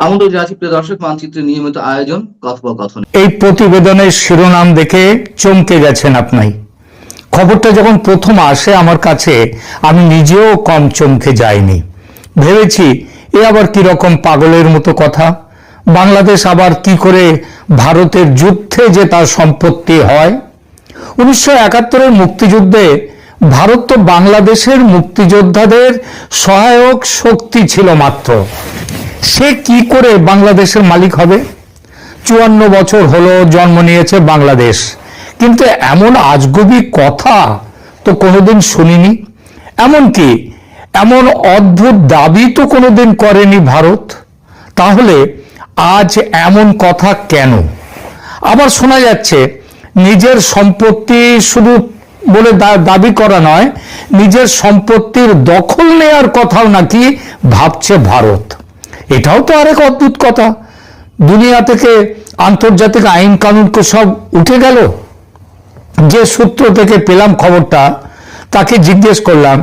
আমন্ত্রণ জানাচ্ছি প্রিয় দর্শক, মানচিত্রের নিয়মিত আয়োজন কথোপকথন। এই প্রতিবেদনের শিরোনাম দেখে চমকে গেছেন আপনি। খবরটা যখন প্রথম আসে আমার কাছে, আমি নিজেও কম চমকে যাইনি। ভেবেছি এ আবার কি রকম পাগলের মতো কথা। বাংলাদেশ আবার কি করে ভারতের যুদ্ধে যে তার সম্পত্তি হয়? 1971-এর মুক্তিযুদ্ধে ভারত তো বাংলাদেশের মুক্তিযোদ্ধাদের সহায়ক শক্তি ছিল মাত্র। সে কি করে বাংলাদেশের মালিক হবে? 54 বছর হলো জন্ম নিয়েছে বাংলাদেশ, কিন্তু এমন আজগুবি কথা তো কোনোদিন শুনিনি। এমনকি এমন অদ্ভুত দাবি তো কোনোদিন করেনি ভারত। তাহলে আজ এমন কথা কেন? আবার শোনা যাচ্ছে নিজের সম্পত্তি শুধু বলে দাবি করা নয়, নিজের সম্পত্তির দখল নেয়ার কথাও নাকি ভাবছে ভারত। এটাও তো আরেক অদ্ভুত কথা। দুনিয়া থেকে আন্তর্জাতিক আইন কানুন সব উঠে গেল। যে সূত্র থেকে পেলাম খবরটা, তাকে জিজ্ঞেস করলাম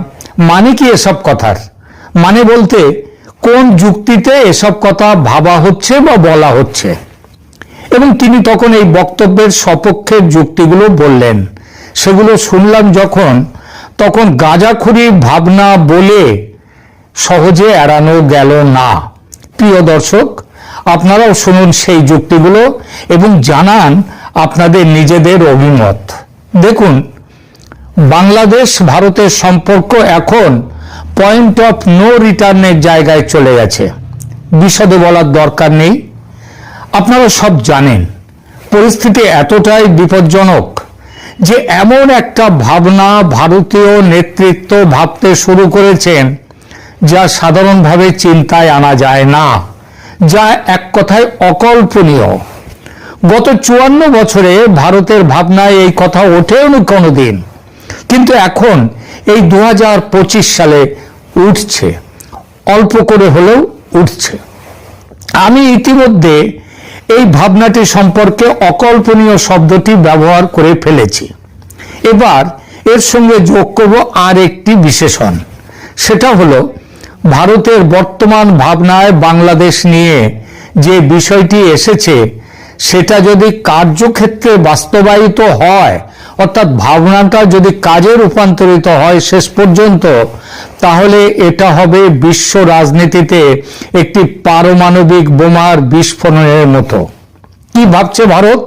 মানে কি এসব কথার। মানে বলতে কোন যুক্তিতে এসব কথা ভাবা হচ্ছে বা বলা হচ্ছে। এবং তিনি তখন এই বক্তব্যের সপক্ষের যুক্তিগুলো বললেন। সেগুলো শুনলাম যখন, তখন গাঁজাখুরি ভাবনা বলে সহজে এড়ানো গেল না। প্রিয় দর্শক, আপনারাও শুনুন সেই যুক্তিগুলো এবং জানান আপনাদের নিজেদের অভিমত। দেখুন, বাংলাদেশ ভারতের সম্পর্ক এখন পয়েন্ট অফ নো রিটার্নের জায়গায় চলে গেছে। বিশদে বলার দরকার নেই, আপনারা সব জানেন। পরিস্থিতি এতটাই বিপজ্জনক যে এমন একটা ভাবনা ভারতীয় নেতৃত্ব ভাবতে শুরু করেছেন যা সাধারণভাবে চিন্তায় আনা যায় না, যা এক কথায় অকল্পনীয়। গত 54 বছরে ভারতের ভাবনায় এই কথা ওঠেনি কোনোদিন, কিন্তু এখন এই 2025 সালে উঠছে, অল্প করে হলেও উঠছে। আমি ইতিমধ্যে এই ভাবনাটি সম্পর্কে অকল্পনীয় শব্দটি ব্যবহার করে ফেলেছি। এবার এর সঙ্গে যোগ করব আর একটি বিশেষণ। সেটা হলো ভারতের বর্তমান ভাবনায় বাংলাদেশ নিয়ে যে বিষয়টি এসেছে, সেটা যদি কার্যক্ষেত্রে বাস্তবায়িত হয়, অর্থাৎ ভাবনাটা যদি কাজে রূপান্তরিত হয় শেষ পর্যন্ত, তাহলে এটা হবে বিশ্ব রাজনীতিতে একটি পারমাণবিক বোমার বিস্ফোরণের মতো। কি ভাবছে ভারত,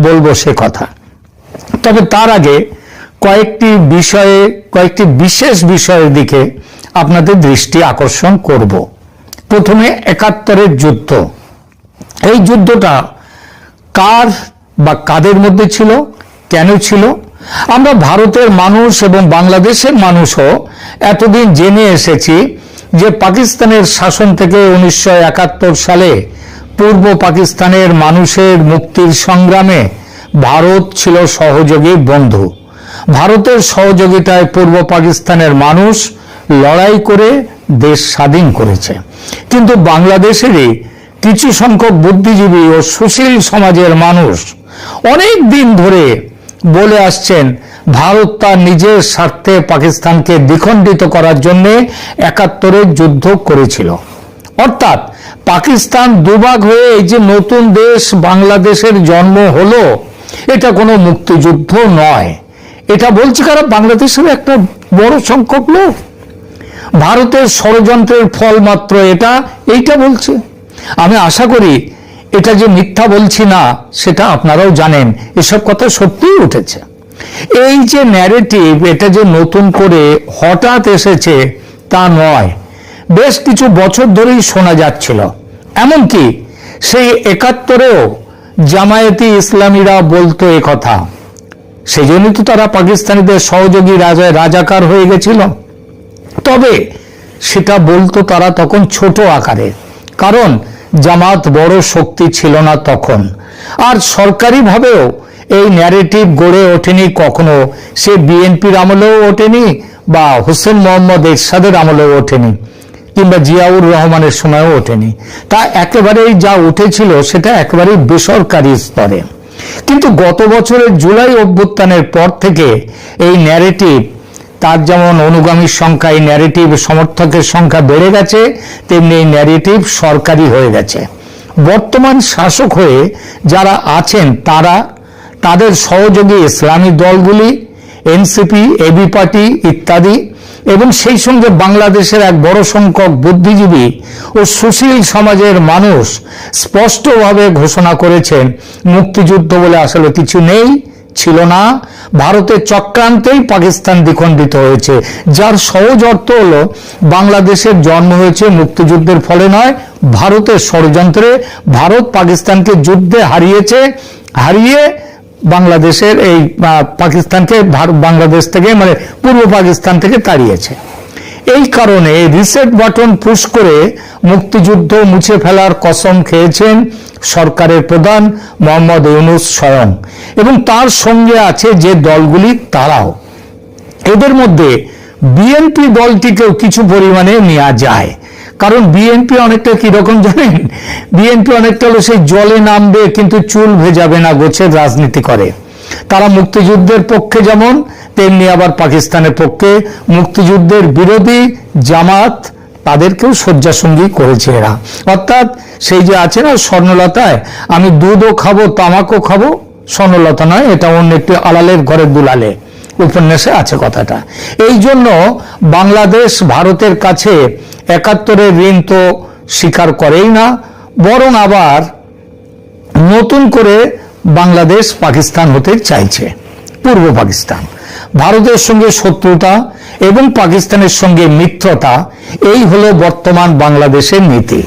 বলবো সে কথা। তবে তার আগে কয়েকটি বিশেষ বিষয়ের দিকে আপনাদের দৃষ্টি আকর্ষণ করব। প্রথমে 71-এর যুদ্ধ। এই যুদ্ধটা কার বা কাদের মধ্যে ছিল, কেন ছিল? আমরা ভারতের মানুষ এবং বাংলাদেশের মানুষও এতদিন জেনে এসেছি যে পাকিস্তানের শাসন থেকে 1971 সালে পূর্ব পাকিস্তানের মানুষের মুক্তির সংগ্রামে ভারত ছিল সহযোগী বন্ধু। ভারতের সহযোগিতায় পূর্ব পাকিস্তানের মানুষ লড়াই করে দেশ স্বাধীন করেছে। কিন্তু বাংলাদেশেরই কিছু সংখ্যক বুদ্ধিজীবী ও সুশীল সমাজের মানুষ অনেক দিন ধরে বলে আসছেন ভারত তার নিজের স্বার্থে পাকিস্তানকে দ্বিখণ্ডিত করার জন্য 71-এর যুদ্ধ করেছিল। অর্থাৎ পাকিস্তান দুভাগ হয়ে এই যে নতুন দেশ বাংলাদেশের জন্ম হলো, এটা কোনো মুক্তিযুদ্ধ নয়। এটা বলছে কারা? বাংলাদেশের একটা বড় সংখ্যক লোক। ভারতের ষড়যন্ত্রের ফল মাত্র এইটা বলছে। আমি আশা করি এটা যে মিথ্যা বলছি না সেটা আপনারাও জানেন। এসব কথা সত্যিই উঠেছে। এই যে ন্যারেটিভ, এটা যে নতুন করে হঠাৎ এসেছে তা নয়, বেশ কিছু বছর ধরেই শোনা যাচ্ছিল। এমনকি সেই 71-এও জামায়াতে ইসলামীরা বলতো এ কথা। সেই জন্যই তো তারা পাকিস্তানিদের সহযোগী রাজাকার হয়ে গেছিল। তবে সেটা বলতো তারা তখন ছোট আকারে, কারণ জামাত বড় শক্তি ছিল না তখন। আর সরকারিভাবেও এই ন্যারেটিভ গড়ে ওঠেনি কখনো। সে বিএনপির আমলেও ওঠেনি, বা হোসেন মোহাম্মদ এরশাদের আমলেও ওঠেনি, কিংবা জিয়াউর রহমানের সময়ও ওঠেনি। তা একেবারেই যা উঠেছিল সেটা একেবারেই বেসরকারি স্তরে। কিন্তু গত বছরের জুলাই অভ্যুত্থানের পর থেকে এই ন্যারেটিভ তার যেমন অনুগামীর সংখ্যা, এই ন্যারেটিভ সমর্থকের সংখ্যা বেড়ে গেছে, তেমনি এই ন্যারেটিভ সরকারি হয়ে গেছে। বর্তমান শাসক হয়ে যারা আছেন তাদের সহযোগী ইসলামী দলগুলি, এনসিপি, এবি পার্টি ইত্যাদি, এবং সেই সঙ্গে বাংলাদেশের এক বড় সংখ্যক বুদ্ধিজীবী ও সুশীল সমাজের মানুষ স্পষ্টভাবে ঘোষণা করেছেন মুক্তিযুদ্ধ বলে আসলে কিছু নেই, ছিল না। ভারতের চক্রান্তেই পাকিস্তান দ্বিখণ্ডিত হয়েছে, যার সহজ অর্থ হলো বাংলাদেশের জন্ম হয়েছে মুক্তিযুদ্ধের ফলে নয়, ভারতের ষড়যন্ত্রে। ভারত পাকিস্তানকে যুদ্ধে হারিয়ে বাংলাদেশের এই পাকিস্তানকে বাংলাদেশ থেকে, মানে পূর্ব পাকিস্তান থেকে তাড়িয়েছে। এই কারণে রিসেট বাটন পুশ করে মুক্তিযুদ্ধ মুছে ফেলার কসম খেয়েছেন সরকারের প্রধান মোহাম্মদ ইউনূস স্বয়ং, এবং তার সঙ্গে আছে যে দলগুলি তারাও। এদের মধ্যে বিএনপি দলটিকেও কিছু পরিমাণে নেওয়া যায়, কারণ বিএনপি অনেকটা কিরকম জানেন, বিএনপি অনেকটা হলো সেই জলে নামবে কিন্তু চুল ভেজাবে না গোছের রাজনীতি করে। তারা মুক্তিযুদ্ধের পক্ষে যেমন, তেমনি আবার পাকিস্তানের পক্ষে। মুক্তিযুদ্ধের বিরোধী জামাত, তাদেরকেও শয্যাসঙ্গী করেছে এরা। অর্থাৎ সেই যে আছে না স্বর্ণলতায়, আমি দুধও খাবো তামাকও খাবো, স্বর্ণলতা নয়, এটা অন্য একটি আলালের ঘরের দুলালে উপন্যাসে আছে কথাটা। এই জন্য বাংলাদেশ ভারতের কাছে ৭১-এর ঋণ তো স্বীকার করেই না, বরং আবার নতুন করে বাংলাদেশ পাকিস্তান হতে চাইছে, পূর্ব পাকিস্তান। ভারতের সঙ্গে শত্রুতা এবং পাকিস্তানের সঙ্গে মিত্রতা, এই হলো বর্তমান বাংলাদেশের নীতি।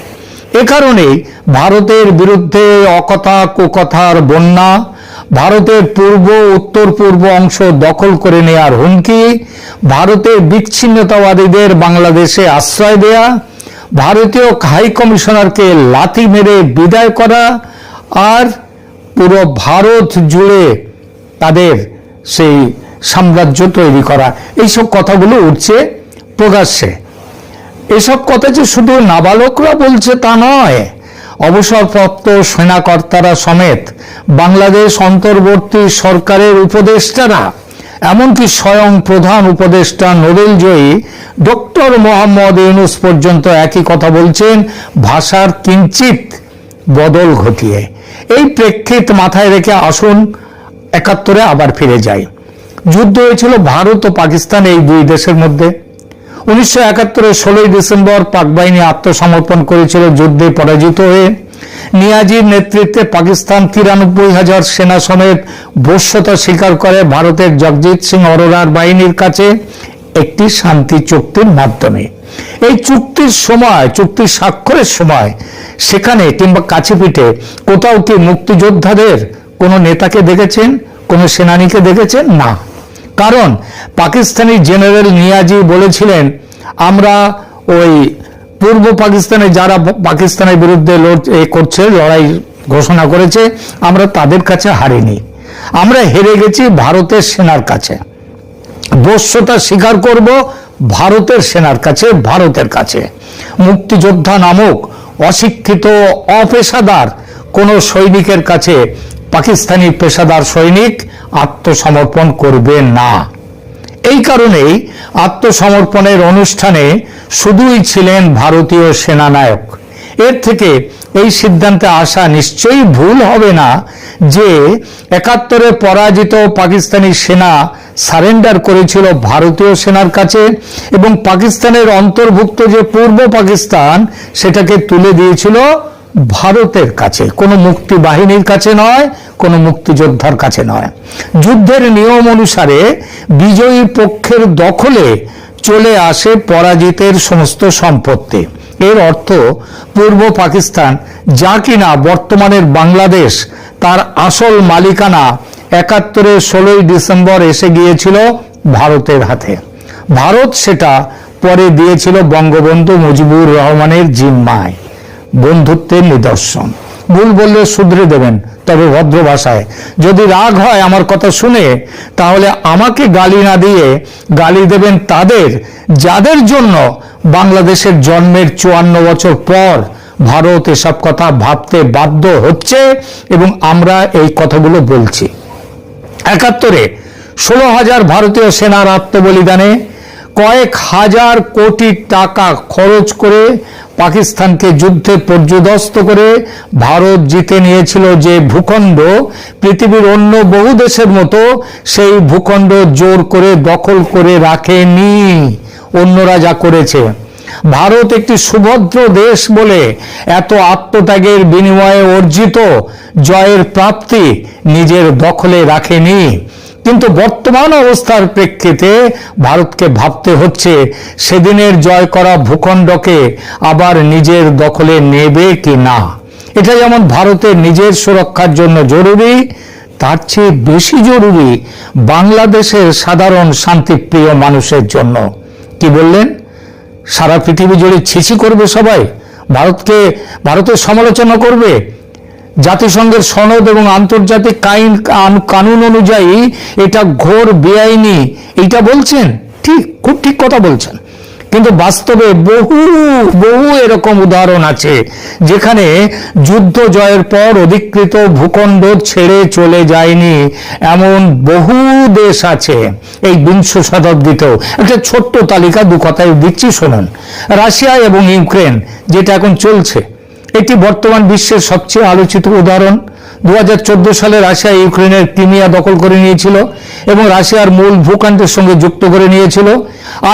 এ কারণেই ভারতের বিরুদ্ধে অকথা কুকথার বন্যা, ভারতের পূর্ব উত্তর পূর্ব অংশ দখল করে নেওয়ার হুমকি, ভারতের বিচ্ছিন্নতাবাদীদের বাংলাদেশে আশ্রয় দেয়া, ভারতীয় হাই কমিশনারকে লাথি মেরে বিদায় করা, আর পুরো ভারত জুড়ে তাদের সেই সাম্রাজ্য তৈরি করা, এইসব কথাগুলো উঠছে প্রকাশ্যে। এসব কথা যে শুধু নাবালকরা বলছে তা নয়, অবসরপ্রাপ্ত সেনাকর্তারা সমেত বাংলাদেশ অন্তর্বর্তী সরকারের উপদেষ্টারা, এমনকি স্বয়ং প্রধান উপদেষ্টা নোবেলজয়ী ডক্টর মোহাম্মদ ইউনূস পর্যন্ত একই কথা বলছেন, ভাষার কিঞ্চিত বদল ঘটিয়ে। এই প্রেক্ষিত মাথায় রেখে আসুন ৭১-এ আবার ফিরে যাই। যুদ্ধ হয়েছিল ভারত ও পাকিস্তান এই দুই দেশের মধ্যে। ১৯৭১-এর ১৬ই ডিসেম্বর পাক বাহিনী আত্মসমর্পণ করেছিল যুদ্ধে পরাজিত হয়ে। নিয়াজির নেতৃত্বে পাকিস্তান ৯৩,০০০ সেনা সমেত বশ্যতা স্বীকার করে ভারতের জগজিৎ সিং অরোরার বাহিনীর কাছে একটি শান্তি চুক্তির মাধ্যমে। এই চুক্তির সময়, চুক্তি স্বাক্ষরের সময় সেখানে কিংবা কাছেপিঠে কোথাও কি মুক্তিযোদ্ধাদের কোনো নেতাকে দেখেছেন, কোনো সেনানীকে দেখেছেন? না। কারণ পাকিস্তানি জেনারেল নিয়াজি বলেছিলেন, আমরা ওই পূর্ব পাকিস্তানে যারা পাকিস্তানের বিরুদ্ধে লড়াই ঘোষণা করেছে, আমরা তাদের কাছে হারিনি, আমরা হেরে গেছি ভারতের সেনার কাছে। বশ্যতা স্বীকার করব ভারতের সেনার কাছে, ভারতের কাছে। মুক্তিযোদ্ধা নামক অশিক্ষিত অপেশাদার কোন সৈনিকের কাছে পাকিস্তানি পেশাদার সৈনিক আত্মসমর্পণ করবে না। এই কারণেই আত্মসমর্পণের অনুষ্ঠানে শুধুই ছিলেন ভারতীয় সেনানায়ক। এর থেকে এই সিদ্ধান্তে আসা নিশ্চয়ই ভুল হবে না যে ৭১-এ পরাজিত পাকিস্তানি সেনা সারেন্ডার করেছিল ভারতীয় সেনার কাছে, এবং পাকিস্তানের অন্তর্ভুক্ত যে পূর্ব পাকিস্তান সেটাকে তুলে দিয়েছিল ভারতের কাছে, কোনো মুক্তি বাহিনীর কাছে নয়, কোনো মুক্তিযোদ্ধার কাছে নয়। যুদ্ধের নিয়ম অনুসারে বিজয়ী পক্ষের দখলে চলে আসে পরাজিতের সমস্ত সম্পত্তি। এর অর্থ পূর্ব পাকিস্তান, যা কিনা বর্তমানের বাংলাদেশ, তার আসল মালিকানা ৭১-এর ১৬ই ডিসেম্বর এসে গিয়েছিল ভারতের হাতে। ভারত সেটা পরে দিয়েছিল বঙ্গবন্ধু মুজিবুর রহমানের জিম্মায়। বন্ধুত্বের নিদর্শন। ভুল বললে শুধরে দেবেন, তবে ভদ্র ভাষায়। যদি রাগ হয় আমার কথা শুনে, তাহলে আমাকে গালি না দিয়ে গালি দেবেন তাদের, যাদের জন্য বাংলাদেশের জন্মের ৫৪ বছর পর ভারত এসব কথা ভাবতে বাধ্য হচ্ছে, এবং আমরা এই কথাগুলো বলছি। ৭১-এ 16,000 ভারতীয় সেনার আত্মবলিদানে কয়েক হাজার কোটি টাকা খরচ করে পাকিস্তানকে যুদ্ধে পর্যুদস্ত করে ভারত জিতে নিয়েছিল যে ভূখণ্ড, পৃথিবীর অন্য বহু দেশের মতো সেই ভূখণ্ড জোর করে দখল করে রাখেনি অন্যরা যা করেছে। ভারত একটি সুভদ্র দেশ বলে এত আত্মত্যাগের বিনিময়ে অর্জিত জয়ের প্রাপ্তি নিজের দখলে রাখেনি। কিন্তু বর্তমান অবস্থার প্রেক্ষিতে ভারতকে ভাবতে হচ্ছে সেদিনের জয় করা ভূখণ্ডকে আবার নিজের দখলে নেবে কি না। এটা যেমন ভারতের নিজের সুরক্ষার জন্য জরুরি, তার চেয়ে বেশি জরুরি বাংলাদেশের সাধারণ শান্তিপ্রিয় মানুষের জন্য। কি বললেন? সারা পৃথিবী জুড়ে ছিছি করবে সবাই, ভারতের সমালোচনা করবে, জাতিসংঘের সনদ এবং আন্তর্জাতিক কানুন অনুযায়ী এটা ঘোর বেআইনি, এইটা বলছেন, ঠিক, খুব ঠিক কথা বলছেন। কিন্তু বাস্তবে বহু বহু এরকম উদাহরণ আছে যেখানে যুদ্ধ জয়ের পর অধিকৃত ভূখণ্ড ছেড়ে চলে যায়নি, এমন বহু দেশ আছে এই বিংশ শতাব্দীতেও। একটা ছোট্ট তালিকা দু কথায় দিচ্ছি, শুনুন। রাশিয়া এবং ইউক্রেন, যেটা এখন চলছে, এটি বর্তমান বিশ্বের সবচেয়ে আলোচিত উদাহরণ। 2014 সালে রাশিয়া ইউক্রেনের ক্রিমিয়া দখল করে নিয়েছিল এবং রাশিয়ার মূল ভূখণ্ডের সঙ্গে যুক্ত করে নিয়েছিল।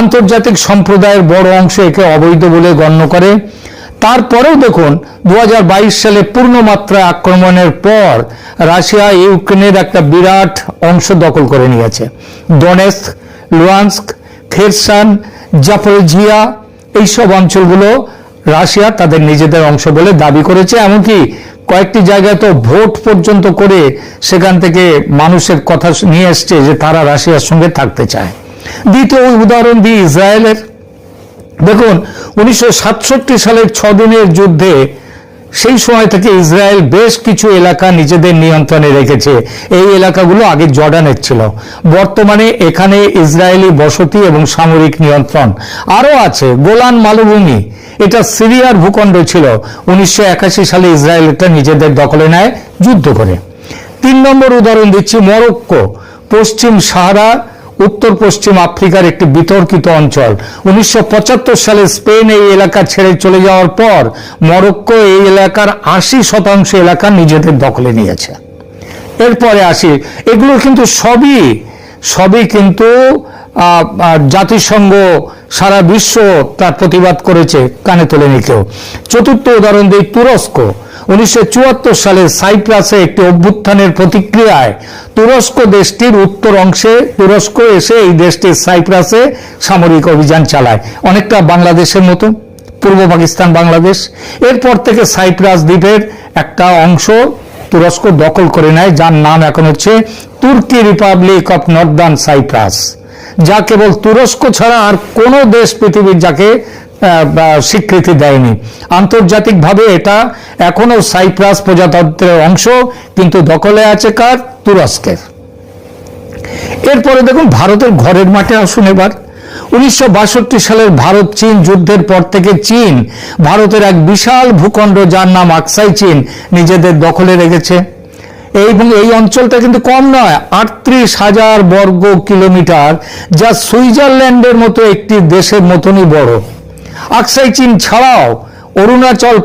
আন্তর্জাতিক সম্প্রদায়ের বড় অংশ একে অবৈধ বলে গণ্য করে। তারপরেও দেখুন 2022 সালে পূর্ণমাত্রায় আক্রমণের পর রাশিয়া ইউক্রেনের একটা বিরাট অংশ দখল করে নিয়েছে। ডনেৎস্ক, লুহানস্ক, খেরসন, জাপোরিজিয়া, এইসব অঞ্চলগুলো রাশিয়া তাদের নিজেদের অংশ বলে দাবি করেছে। এমনকি কয়েকটি জায়গায় তো ভোট পর্যন্ত করে সেখান থেকে মানুষের কথা নিয়ে এসছে যে তারা রাশিয়ার সঙ্গে থাকতে চায়। দ্বিতীয় উদাহরণ দিই ইসরায়েলের। দেখুন 1967 সালের 6 দিনের যুদ্ধে সেই সময় থেকে ইসরায়েল বেশ কিছু এলাকা নিজেদের নিয়ন্ত্রণে রেখেছে। এই এলাকাগুলো আগে জর্ডানের ছিল, বর্তমানে এখানে ইসরায়েলি বসতি এবং সামরিক নিয়ন্ত্রণ। আরও আছে গোলান মালভূমি, এটা সিরিয়ার ভূখণ্ড ছিল। 1981 সালে ইসরায়েল এটা নিজেদের দখলে নেয় যুদ্ধ করে। 3 নম্বর উদাহরণ দিচ্ছি মরক্কো, পশ্চিম সাহারা, উত্তর পশ্চিম আফ্রিকার একটি বিতর্কিত অঞ্চল। 1975 সালে স্পেন এই এলাকা ছেড়ে চলে যাওয়ার পর মরক্কো এই এলাকার 80% এলাকা নিজেদের দখলে নিয়েছে। এরপরে আসি, এগুলো কিন্তু সবই কিন্তু জাতিসংঘ সারা বিশ্ব তার প্রতিবাদ করেছে, কানে তোলেনি কেউ। চতুর্থ উদাহরণ দিই তুরস্ক। 1974 সালে সাইপ্রাসে একটি অভ্যুত্থানের প্রতিক্রিয়ায় তুরস্ক দেশটির উত্তর অংশে তুরস্ক এসে এই দেশটির সাইপ্রাসে সামরিক অভিযান চালায়, অনেকটা বাংলাদেশের মতো, পূর্ব পাকিস্তান বাংলাদেশ। এরপর থেকে সাইপ্রাস দ্বীপের একটা অংশ তুরস্ক দখল করে নেয়, যার নাম এখন হচ্ছে তুর্কি রিপাবলিক অফ নর্দার্ন সাইপ্রাস, যা কেবল তুরস্ক ছাড়া আর কোনো দেশ পৃথিবীর যাকে স্বীকৃতি দেয়নি। আন্তর্জাতিকভাবে এটা এখনো সাইপ্রাস প্রজাতন্ত্রের অংশ, কিন্তু দখলে আছে কার? তুরস্কের। এরপরে দেখুন ভারতের ঘরের মাঠে আসুন এবার। 1962 সালের ভারত চীন যুদ্ধের পর থেকে চীন ভারতের এক বিশাল ভূখণ্ড, যার নাম আকসাই চীন, নিজেদের দখলে রেখেছে। এবং এই অঞ্চলটা কিন্তু কম নয়, 38,000 বর্গ কিলোমিটার, যা সুইজারল্যান্ডের মতো একটি দেশের মতনই বড়। আকসাই চীন ছাড়াও অরুণাচল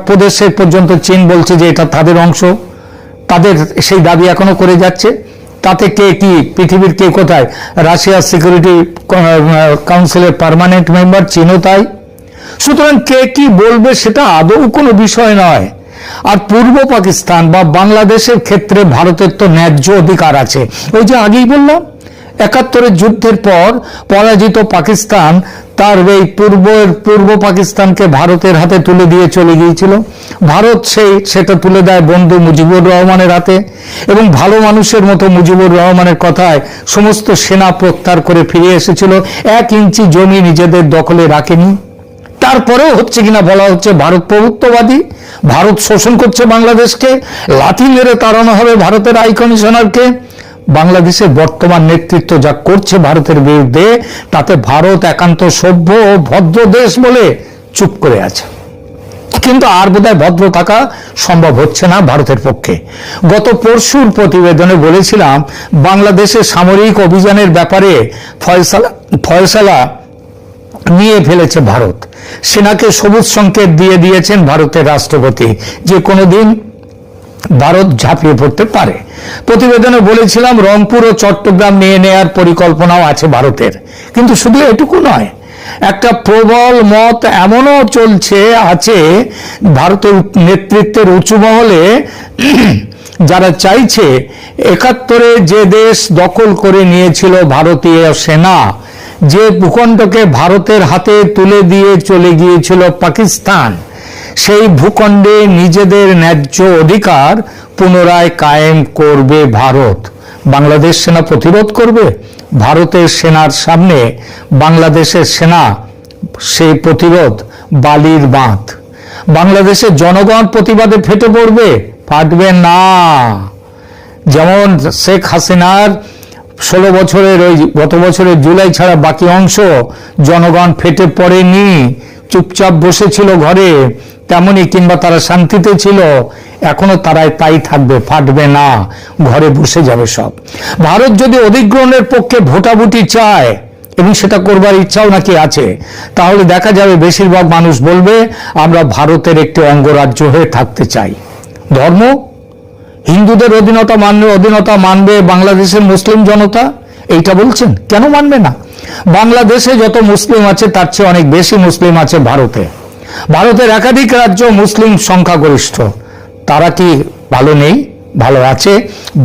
প্রদেশের পর্যন্ত চীন বলছে যে এটা তাদের অংশ, তাদের সেই দাবি এখনো করে যাচ্ছে। তাতে কে কি, পৃথিবীর কে কোথায়? রাশিয়ার সিকিউরিটি কাউন্সিলের পার্মানেন্ট মেম্বার চীনও তাই। সুতরাং কে কি বলবে সেটা আদৌ কোনো বিষয় নয়। আর পূর্ব পাকিস্তান বা বাংলাদেশের ক্ষেত্রে ভারতের তো ন্যায্য অধিকার আছে। ওই যে আগেই বললাম, 71 যুদ্ধের পর পরাজিত পাকিস্তান তার এই পূর্ব পাকিস্তানকে ভারতের হাতে তুলে দিয়ে চলে গিয়েছিল। ভারত সেটা তুলে দেয় বন্ধু মুজিবুর রহমানের হাতে, এবং ভালো মানুষের মতো মুজিবুর রহমানের কথায় সমস্ত সেনা প্রত্যাহার করে ফিরে এসেছিল, 1 ইঞ্চি জমি নিজেদের দখলে রাখেনি। তারপরেও হচ্ছে কিনা বলা হচ্ছে ভারত প্রভুত্ববাদী, ভারত শোষণ করছে বাংলাদেশকে, লাথি মেরে তাড়ানো হবে ভারতের হাই কমিশনারকে। বাংলাদেশের বর্তমান নেতৃত্ব যা করছে ভারতের বিরুদ্ধে, তাতে ভারত একান্ত সভ্য ও ভদ্র দেশ বলে চুপ করে আছে। কিন্তু আর বোধহয় ভদ্র থাকা সম্ভব হচ্ছে না ভারতের পক্ষে। গত পরশুর প্রতিবেদনে বলেছিলাম বাংলাদেশের সামরিক অভিযানের ব্যাপারে ফয়সালা নিয়ে ফেলেছে ভারত। সেনাকে সবুজ সংকেত দিয়ে দিয়েছেন ভারতের রাষ্ট্রপতি যে কোনোদিন ভারত ঝাঁপিয়ে পড়তে পারে। প্রতিবেদনে বলেছিলাম রংপুর ও চট্টগ্রাম নিয়ে নেয়ার পরিকল্পনাও আছে ভারতের। কিন্তু শুধু এটুকু নয়, একটা প্রবল মত এমনও চলছে আছে ভারতের নেতৃত্বের উঁচু মহলে, যারা চাইছে ৭১-এ যে দেশ দখল করে নিয়েছিল ভারতীয় সেনা, যে ভূখণ্ডকে ভারতের হাতে তুলে দিয়ে চলে গিয়েছিল পাকিস্তান, সেই ভূখণ্ডে নিজেদের ন্যায্য অধিকার পুনরায় কায়েম করবে ভারত। বাংলাদেশ সেনা প্রতিরোধ করবে। ভারতের সেনার সামনে বাংলাদেশের সেনা সেই প্রতিরোধ বালির বাঁধ। বাংলাদেশের জনগণ প্রতিবাদে ফেটে পড়বে? ফাটবে না। যেমন শেখ হাসিনার 16 বছরের ওই গত বছরের জুলাই ছাড়া বাকি অংশ জনগণ ফেটে পড়েনি, চুপচাপ বসেছিল ঘরে, তেমনি কিংবা তারা শান্তিতে ছিল, এখনো তারাই তাই থাকবে, ফাটবে না, ঘরে বসে যাবে সব। ভারত যদি অধিগ্রহণের পক্ষে ভোটাভুটি চায়, এবং সেটা করবার ইচ্ছাও নাকি আছে, তাহলে দেখা যাবে বেশিরভাগ মানুষ বলবে আমরা ভারতের একটি অঙ্গরাজ্য হয়ে থাকতে চাই। ধর্ম, হিন্দুদের অধীনতা মানবে বাংলাদেশের মুসলিম জনতা, এইটা বলছেন? কেন মানবে না? বাংলাদেশে যত মুসলিম আছে তার চেয়ে অনেক বেশি মুসলিম আছে ভারতে। ভারতের একাধিক রাজ্য মুসলিম সংখ্যাগরিষ্ঠ। তারা কি ভালো নেই? ভালো আছে।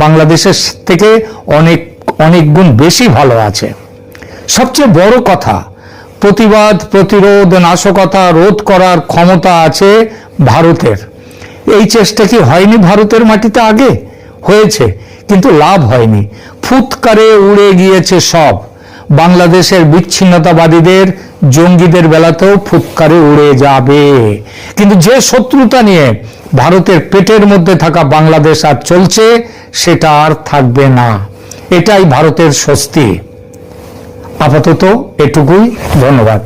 বাংলাদেশের থেকে অনেক অনেক গুণ বেশি ভালো আছে। সবচেয়ে বড় কথা, প্রতিবাদ, প্রতিরোধ, নাশকতা রোধ করার ক্ষমতা আছে ভারতের। এই চেষ্টা কি হয়নি ভারতের মাটিতে? আগে হয়েছে, কিন্তু লাভ হয়নি। ফুৎকারে উড়ে গিয়েছে সব। বাংলাদেশের বিচ্ছিন্নতাবাদীদের, জঙ্গিদের বেলাতেও ফুৎকারে উড়ে যাবে। কিন্তু যে শত্রুতা নিয়ে ভারতের পেটের মধ্যে থাকা বাংলাদেশ আর চলছে, সেটা আর থাকবে না। এটাই ভারতের স্বস্তি। আপাতত এটুকুই। ধন্যবাদ।